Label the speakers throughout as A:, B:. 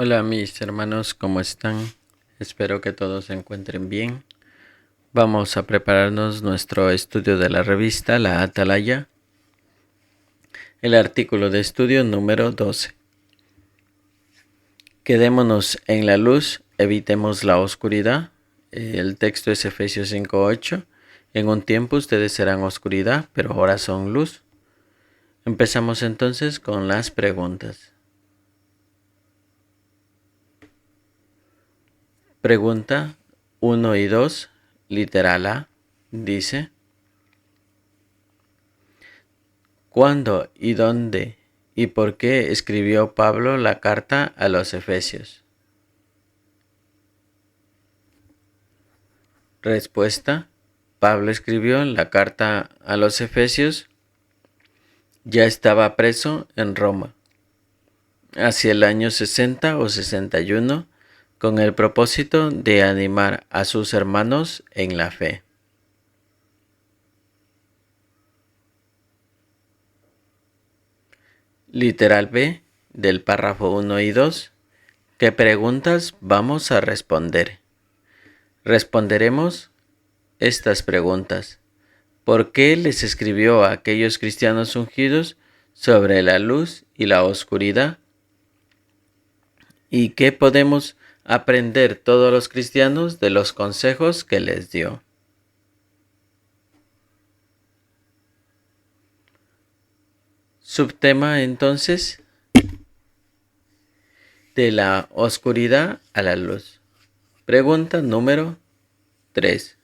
A: Hola mis hermanos, ¿cómo están? Espero que todos se encuentren bien. Vamos a prepararnos nuestro estudio de la revista La Atalaya, el artículo de estudio número 12. Quedémonos en la luz, evitemos la oscuridad. El texto es Efesios 5:8. En un tiempo ustedes serán oscuridad, pero ahora son luz. Empezamos entonces con las preguntas. Pregunta 1 y 2, literal A, dice: ¿cuándo y dónde y por qué escribió Pablo la carta a los Efesios? Respuesta: Pablo escribió la carta a los Efesios, ya estaba preso en Roma, hacia el año 60 o 61, con el propósito de animar a sus hermanos en la fe. Literal B, del párrafo 1 y 2. ¿Qué preguntas vamos a responder? Responderemos estas preguntas. ¿Por qué les escribió a aquellos cristianos ungidos sobre la luz y la oscuridad? ¿Y qué podemos aprender todos los cristianos de los consejos que les dio? Subtema entonces: de la oscuridad a la luz. Pregunta número 3.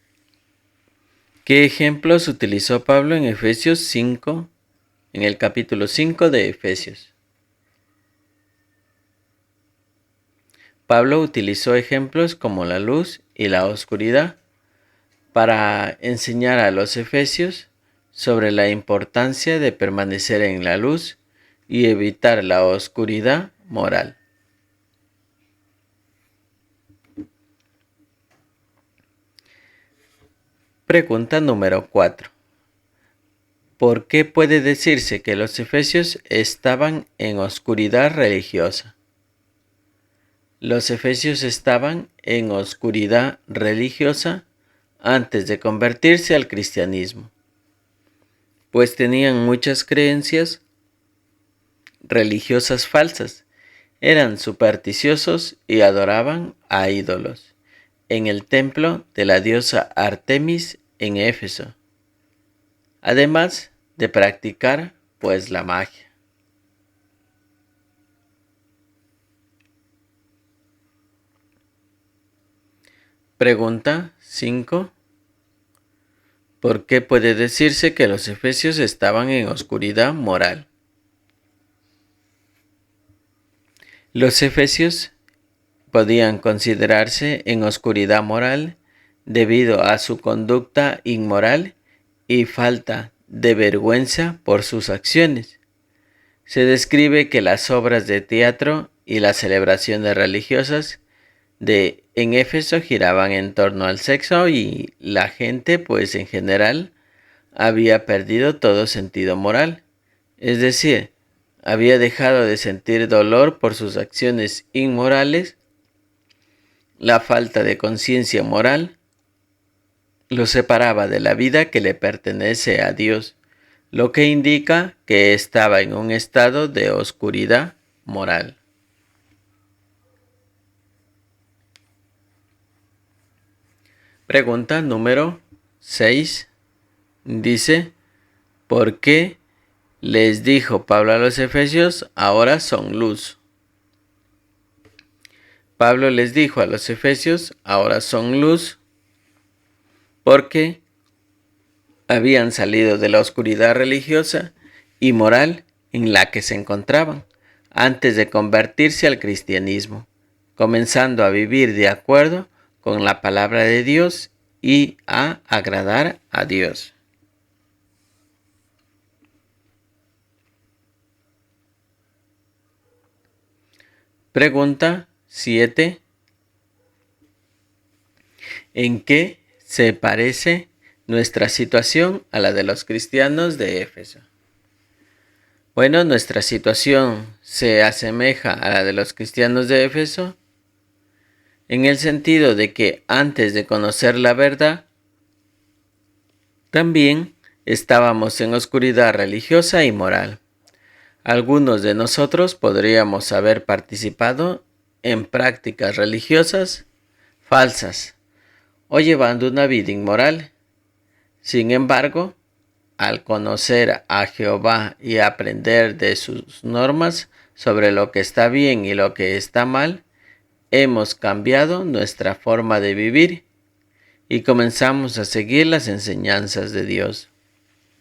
A: ¿Qué ejemplos utilizó Pablo en Efesios 5, en el capítulo 5 de Efesios? Pablo utilizó ejemplos como la luz y la oscuridad para enseñar a los efesios sobre la importancia de permanecer en la luz y evitar la oscuridad moral. Pregunta número 4. ¿Por qué puede decirse que los efesios estaban en oscuridad religiosa? Los efesios estaban en oscuridad religiosa antes de convertirse al cristianismo, pues tenían muchas creencias religiosas falsas, eran supersticiosos y adoraban a ídolos en el templo de la diosa Artemis en Éfeso, además de practicar pues la magia. Pregunta 5. ¿Por qué puede decirse que los efesios estaban en oscuridad moral? Los efesios podían considerarse en oscuridad moral debido a su conducta inmoral y falta de vergüenza por sus acciones. Se describe que las obras de teatro y las celebraciones religiosas en Éfeso giraban en torno al sexo y la gente, pues en general, había perdido todo sentido moral. Es decir, había dejado de sentir dolor por sus acciones inmorales. La falta de conciencia moral lo separaba de la vida que le pertenece a Dios, lo que indica que estaba en un estado de oscuridad moral. Pregunta número 6. Dice: ¿por qué les dijo Pablo a los efesios, ahora son luz? Pablo les dijo a los efesios, ahora son luz, porque habían salido de la oscuridad religiosa y moral en la que se encontraban antes de convertirse al cristianismo, comenzando a vivir de acuerdo con la palabra de Dios y a agradar a Dios. Pregunta 7. ¿En qué se parece nuestra situación a la de los cristianos de Éfeso? Bueno, nuestra situación se asemeja a la de los cristianos de Éfeso, en el sentido de que antes de conocer la verdad, también estábamos en oscuridad religiosa y moral. Algunos de nosotros podríamos haber participado en prácticas religiosas falsas o llevando una vida inmoral. Sin embargo, al conocer a Jehová y aprender de sus normas sobre lo que está bien y lo que está mal, hemos cambiado nuestra forma de vivir y comenzamos a seguir las enseñanzas de Dios.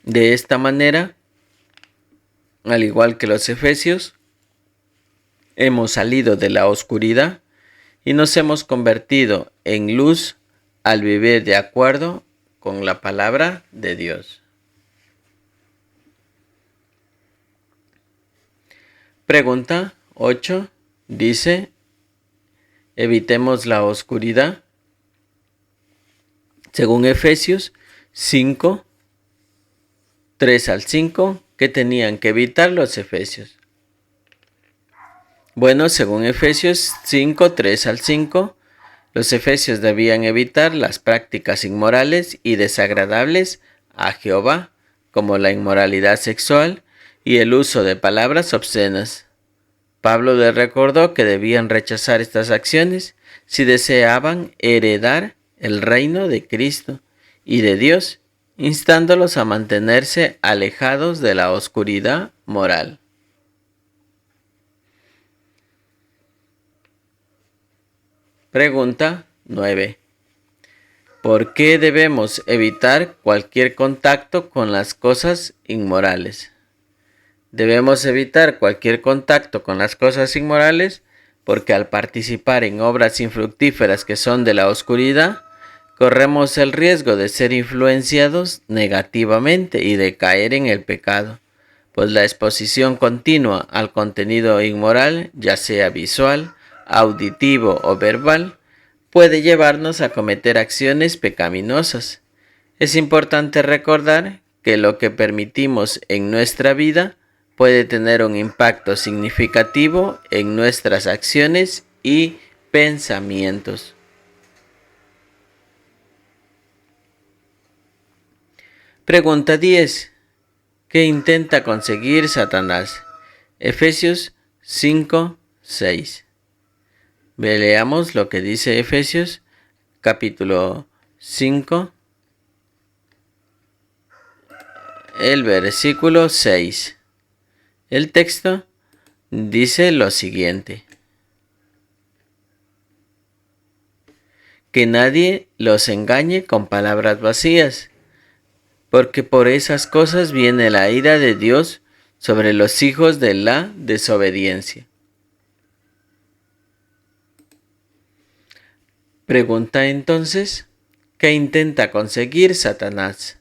A: De esta manera, al igual que los efesios, hemos salido de la oscuridad y nos hemos convertido en luz al vivir de acuerdo con la palabra de Dios. Pregunta 8. Dice, evitemos la oscuridad. Según Efesios 5, 3 al 5, ¿qué tenían que evitar los efesios? Bueno, según Efesios 5, 3 al 5, los efesios debían evitar las prácticas inmorales y desagradables a Jehová, como la inmoralidad sexual y el uso de palabras obscenas. Pablo les recordó que debían rechazar estas acciones si deseaban heredar el reino de Cristo y de Dios, instándolos a mantenerse alejados de la oscuridad moral. Pregunta 9. ¿Por qué debemos evitar cualquier contacto con las cosas inmorales? Debemos evitar cualquier contacto con las cosas inmorales porque al participar en obras infructíferas que son de la oscuridad, corremos el riesgo de ser influenciados negativamente y de caer en el pecado, pues la exposición continua al contenido inmoral, ya sea visual, auditivo o verbal, puede llevarnos a cometer acciones pecaminosas. Es importante recordar que lo que permitimos en nuestra vida puede tener un impacto significativo en nuestras acciones y pensamientos. Pregunta 10. ¿Qué intenta conseguir Satanás? Efesios 5, 6. Leamos lo que dice Efesios capítulo 5, el versículo 6. El texto dice lo siguiente: que nadie los engañe con palabras vacías, porque por esas cosas viene la ira de Dios sobre los hijos de la desobediencia. Pregunta entonces, ¿qué intenta conseguir Satanás?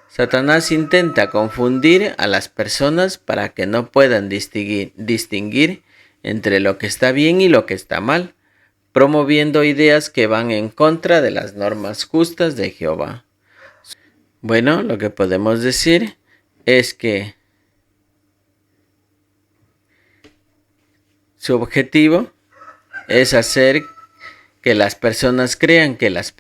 A: Satanás intenta confundir a las personas para que no puedan distinguir entre lo que está bien y lo que está mal, promoviendo ideas que van en contra de las normas justas de Jehová. Bueno, lo que podemos decir es que su objetivo es hacer que las personas crean que las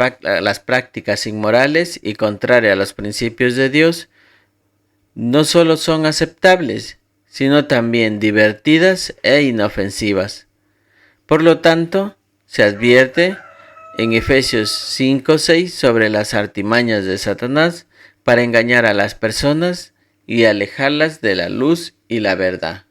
A: prácticas inmorales y contrarias a los principios de Dios no solo son aceptables, sino también divertidas e inofensivas. Por lo tanto, se advierte en Efesios 5:6 sobre las artimañas de Satanás para engañar a las personas y alejarlas de la luz y la verdad.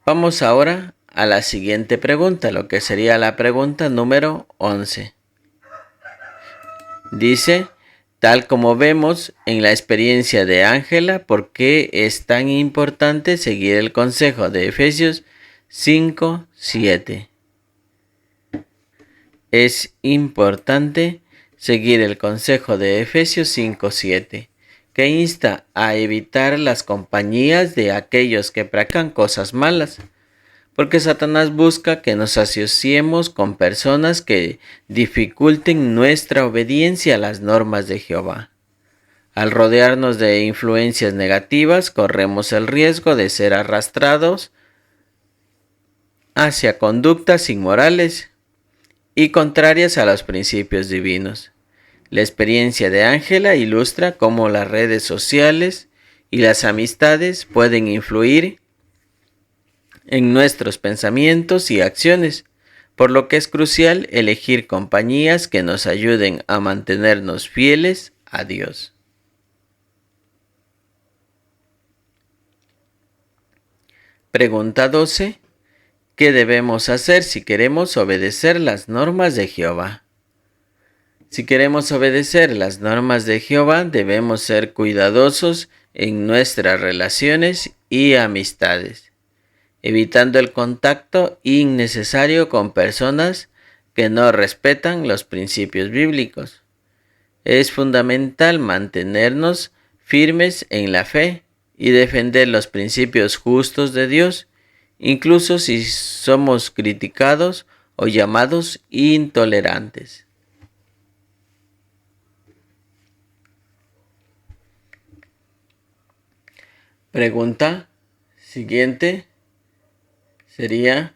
A: Vamos ahora a la siguiente pregunta, lo que sería la pregunta número 11. Dice, tal como vemos en la experiencia de Ángela, ¿por qué es tan importante seguir el consejo de Efesios 5:7? Es importante seguir el consejo de Efesios 5:7, que insta a evitar las compañías de aquellos que practican cosas malas, porque Satanás busca que nos asociemos con personas que dificulten nuestra obediencia a las normas de Jehová. Al rodearnos de influencias negativas, corremos el riesgo de ser arrastrados hacia conductas inmorales y contrarias a los principios divinos. La experiencia de Ángela ilustra cómo las redes sociales y las amistades pueden influir en nuestros pensamientos y acciones, por lo que es crucial elegir compañías que nos ayuden a mantenernos fieles a Dios. Pregunta 12. ¿Qué debemos hacer si queremos obedecer las normas de Jehová? Si queremos obedecer las normas de Jehová, debemos ser cuidadosos en nuestras relaciones y amistades, evitando el contacto innecesario con personas que no respetan los principios bíblicos. Es fundamental mantenernos firmes en la fe y defender los principios justos de Dios, incluso si somos criticados o llamados intolerantes. Pregunta siguiente sería,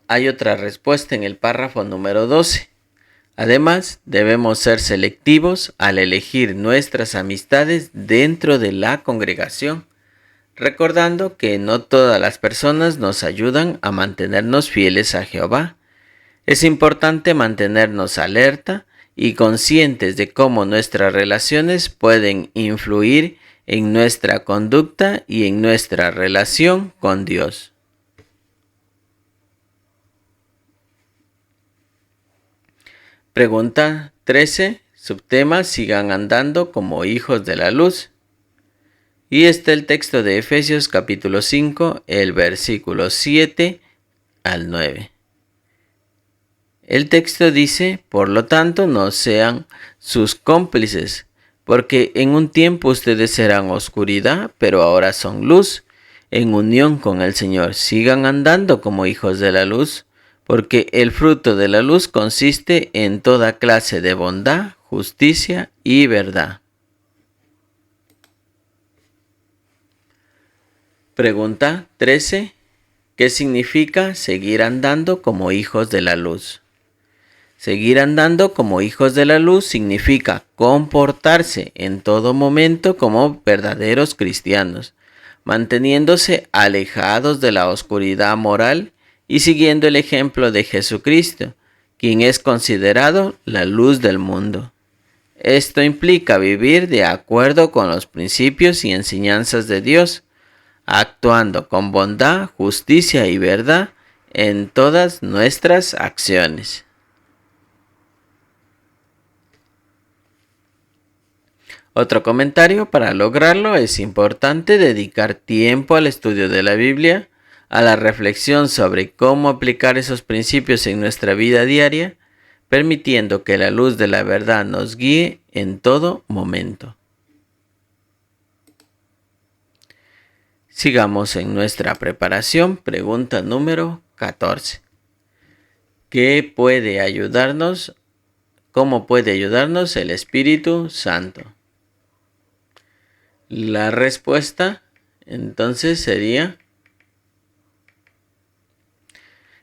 A: hay otra respuesta en el párrafo número 12. Además, debemos ser selectivos al elegir nuestras amistades dentro de la congregación, recordando que no todas las personas nos ayudan a mantenernos fieles a Jehová. Es importante mantenernos alerta y conscientes de cómo nuestras relaciones pueden influir en nuestra conducta y en nuestra relación con Dios. Pregunta 13. Subtema: sigan andando como hijos de la luz. Y está el texto de Efesios capítulo 5, el versículo 7 al 9. El texto dice: por lo tanto, no sean sus cómplices, porque en un tiempo ustedes eran oscuridad, pero ahora son luz, en unión con el Señor. Sigan andando como hijos de la luz, porque el fruto de la luz consiste en toda clase de bondad, justicia y verdad. Pregunta 13. ¿Qué significa seguir andando como hijos de la luz? Seguir andando como hijos de la luz significa comportarse en todo momento como verdaderos cristianos, manteniéndose alejados de la oscuridad moral y siguiendo el ejemplo de Jesucristo, quien es considerado la luz del mundo. Esto implica vivir de acuerdo con los principios y enseñanzas de Dios, actuando con bondad, justicia y verdad en todas nuestras acciones. Otro comentario: para lograrlo es importante dedicar tiempo al estudio de la Biblia, a la reflexión sobre cómo aplicar esos principios en nuestra vida diaria, permitiendo que la luz de la verdad nos guíe en todo momento. Sigamos en nuestra preparación. Pregunta número 14. ¿Cómo puede ayudarnos el Espíritu Santo? La respuesta entonces sería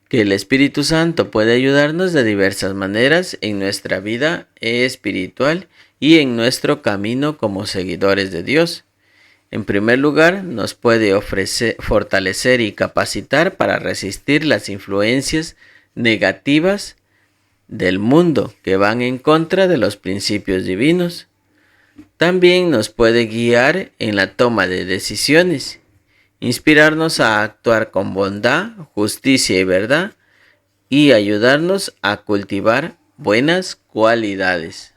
A: que el Espíritu Santo puede ayudarnos de diversas maneras en nuestra vida espiritual y en nuestro camino como seguidores de Dios. En primer lugar, nos puede fortalecer y capacitar para resistir las influencias negativas del mundo que van en contra de los principios divinos. También nos puede guiar en la toma de decisiones, inspirarnos a actuar con bondad, justicia y verdad, y ayudarnos a cultivar buenas cualidades.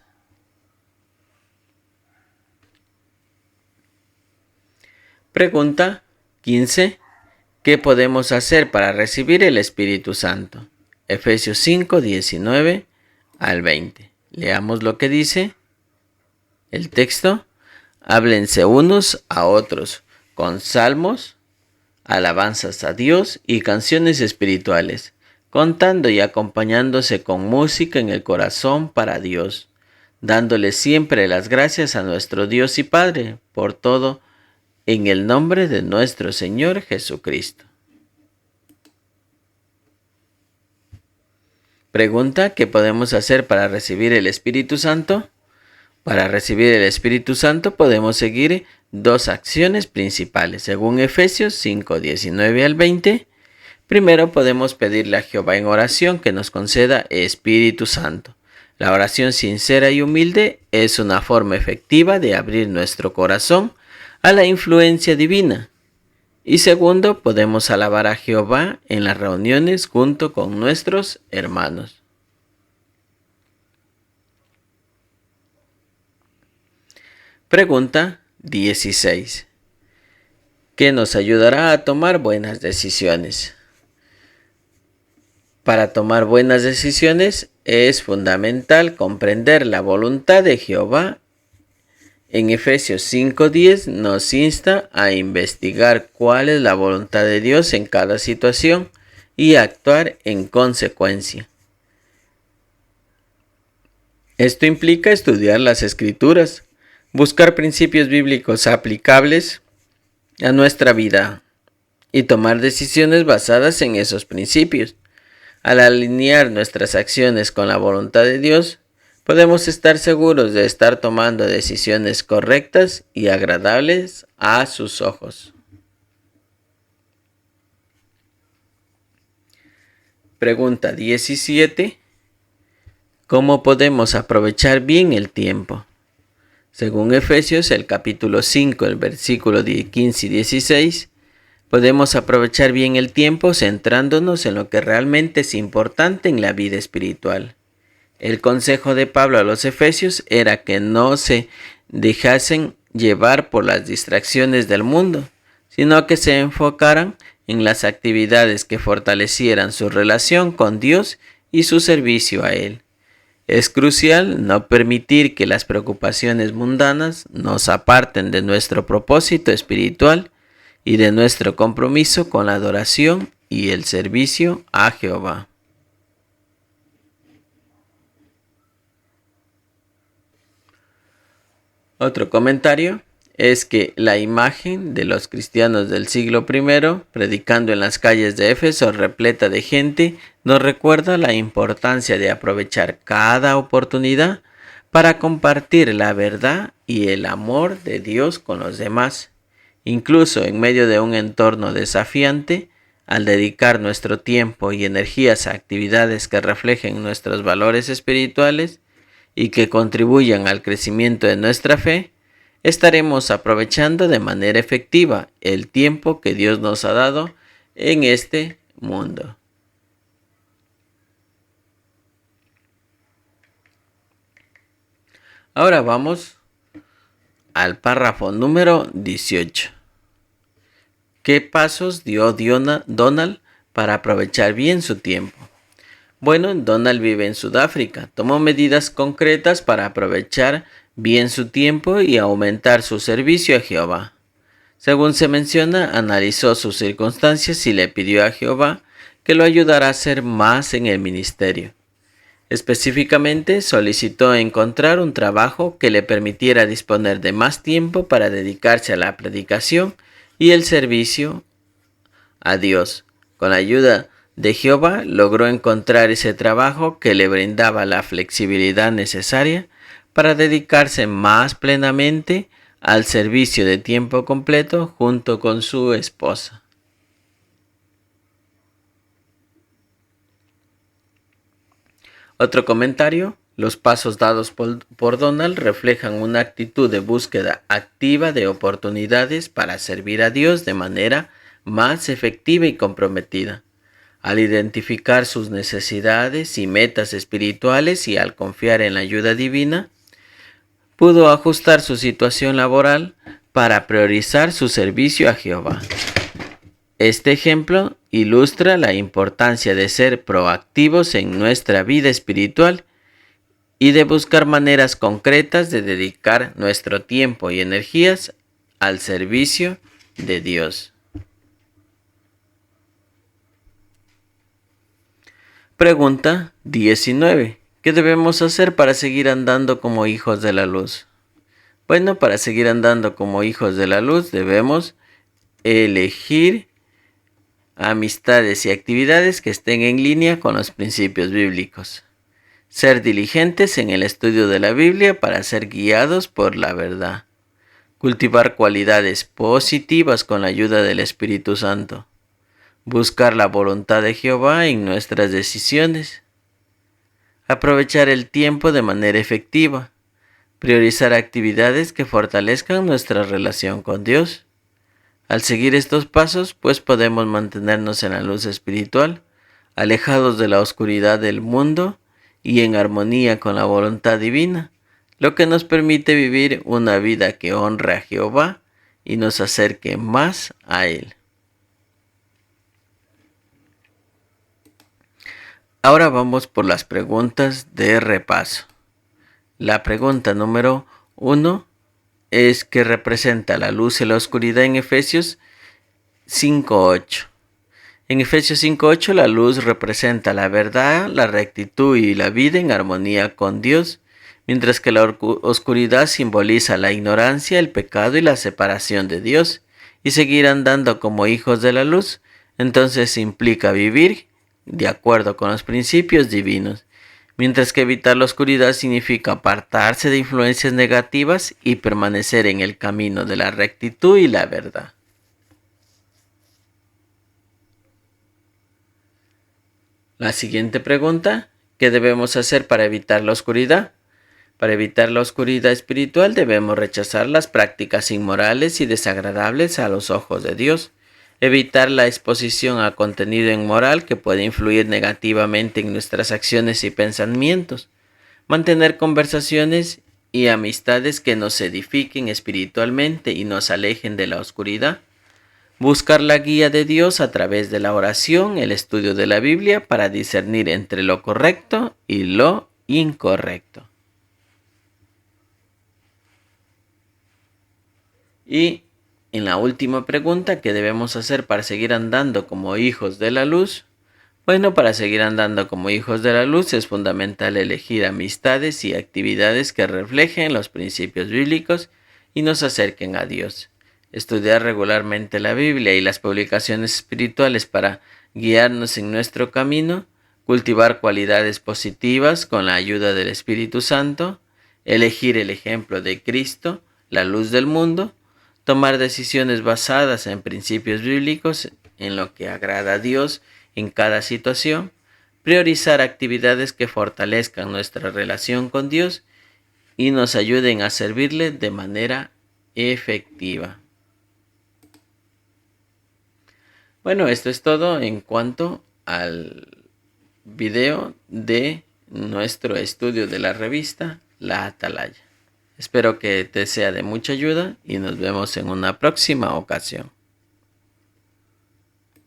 A: Pregunta 15. ¿Qué podemos hacer para recibir el Espíritu Santo? Efesios 5, 19 al 20. Leamos lo que dice el texto. Háblense unos a otros con salmos, alabanzas a Dios y canciones espirituales, contando y acompañándose con música en el corazón para Dios. dándole siempre las gracias a nuestro Dios y Padre por todo, en el nombre de nuestro Señor Jesucristo. Pregunta: ¿qué podemos hacer para recibir el Espíritu Santo? Para recibir el Espíritu Santo podemos seguir dos acciones principales. Según Efesios 5, 19 al 20, primero podemos pedirle a Jehová en oración que nos conceda Espíritu Santo. La oración sincera y humilde es una forma efectiva de abrir nuestro corazón a la influencia divina. Y segundo, podemos alabar a Jehová en las reuniones junto con nuestros hermanos. Pregunta 16. ¿Qué nos ayudará a tomar buenas decisiones? Para tomar buenas decisiones es fundamental comprender la voluntad de Jehová. En Efesios 5:10 nos insta a investigar cuál es la voluntad de Dios en cada situación y actuar en consecuencia. Esto implica estudiar las Escrituras, buscar principios bíblicos aplicables a nuestra vida y tomar decisiones basadas en esos principios. Al alinear nuestras acciones con la voluntad de Dios, podemos estar seguros de estar tomando decisiones correctas y agradables a sus ojos. Pregunta 17. ¿Cómo podemos aprovechar bien el tiempo? Según Efesios, el capítulo 5, el versículo 15 y 16, podemos aprovechar bien el tiempo centrándonos en lo que realmente es importante en la vida espiritual. El consejo de Pablo a los Efesios era que no se dejasen llevar por las distracciones del mundo, sino que se enfocaran en las actividades que fortalecieran su relación con Dios y su servicio a Él. Es crucial no permitir que las preocupaciones mundanas nos aparten de nuestro propósito espiritual y de nuestro compromiso con la adoración y el servicio a Jehová. Otro comentario es que la imagen de los cristianos del siglo I, predicando en las calles de Éfeso repleta de gente, nos recuerda la importancia de aprovechar cada oportunidad para compartir la verdad y el amor de Dios con los demás. Incluso en medio de un entorno desafiante, al dedicar nuestro tiempo y energías a actividades que reflejen nuestros valores espirituales y que contribuyan al crecimiento de nuestra fe, estaremos aprovechando de manera efectiva el tiempo que Dios nos ha dado en este mundo. Ahora vamos al párrafo número 18. ¿Qué pasos dio Donald para aprovechar bien su tiempo? Bueno, Donald vive en Sudáfrica. Tomó medidas concretas para aprovechar bien su tiempo y aumentar su servicio a Jehová. Según se menciona, analizó sus circunstancias y le pidió a Jehová que lo ayudara a hacer más en el ministerio. Específicamente, solicitó encontrar un trabajo que le permitiera disponer de más tiempo para dedicarse a la predicación y el servicio a Dios. Con la ayuda de Jehová, logró encontrar ese trabajo que le brindaba la flexibilidad necesaria para dedicarse más plenamente al servicio de tiempo completo junto con su esposa. Otro comentario: los pasos dados por Donald reflejan una actitud de búsqueda activa de oportunidades para servir a Dios de manera más efectiva y comprometida. Al identificar sus necesidades y metas espirituales y al confiar en la ayuda divina, pudo ajustar su situación laboral para priorizar su servicio a Jehová. Este ejemplo ilustra la importancia de ser proactivos en nuestra vida espiritual y de buscar maneras concretas de dedicar nuestro tiempo y energías al servicio de Dios. Pregunta 19. ¿Qué debemos hacer para seguir andando como hijos de la luz? Bueno, para seguir andando como hijos de la luz debemos elegir amistades y actividades que estén en línea con los principios bíblicos. Ser diligentes en el estudio de la Biblia para ser guiados por la verdad. Cultivar cualidades positivas con la ayuda del Espíritu Santo. Buscar la voluntad de Jehová en nuestras decisiones. Aprovechar el tiempo de manera efectiva. Priorizar actividades que fortalezcan nuestra relación con Dios. Al seguir estos pasos, pues podemos mantenernos en la luz espiritual, alejados de la oscuridad del mundo y en armonía con la voluntad divina, lo que nos permite vivir una vida que honre a Jehová y nos acerque más a Él. Ahora vamos por las preguntas de repaso. La pregunta número 1 es ¿qué representa la luz y la oscuridad en Efesios 5:8? En Efesios 5:8 la luz representa la verdad, la rectitud y la vida en armonía con Dios, mientras que la oscuridad simboliza la ignorancia, el pecado y la separación de Dios. Y seguir andando como hijos de la luz, entonces implica vivir de acuerdo con los principios divinos, mientras que evitar la oscuridad significa apartarse de influencias negativas y permanecer en el camino de la rectitud y la verdad. La siguiente pregunta, ¿qué debemos hacer para evitar la oscuridad? Para evitar la oscuridad espiritual debemos rechazar las prácticas inmorales y desagradables a los ojos de Dios, evitar la exposición a contenido inmoral que puede influir negativamente en nuestras acciones y pensamientos, mantener conversaciones y amistades que nos edifiquen espiritualmente y nos alejen de la oscuridad, buscar la guía de Dios a través de la oración, el estudio de la Biblia para discernir entre lo correcto y lo incorrecto. Y en la última pregunta, ¿qué debemos hacer para seguir andando como hijos de la luz? Bueno, para seguir andando como hijos de la luz es fundamental elegir amistades y actividades que reflejen los principios bíblicos y nos acerquen a Dios. Estudiar regularmente la Biblia y las publicaciones espirituales para guiarnos en nuestro camino, cultivar cualidades positivas con la ayuda del Espíritu Santo, elegir el ejemplo de Cristo, la luz del mundo, tomar decisiones basadas en principios bíblicos, en lo que agrada a Dios en cada situación, priorizar actividades que fortalezcan nuestra relación con Dios y nos ayuden a servirle de manera efectiva. Bueno, esto es todo en cuanto al video de nuestro estudio de la revista La Atalaya. Espero que te sea de mucha ayuda y nos vemos en una próxima ocasión.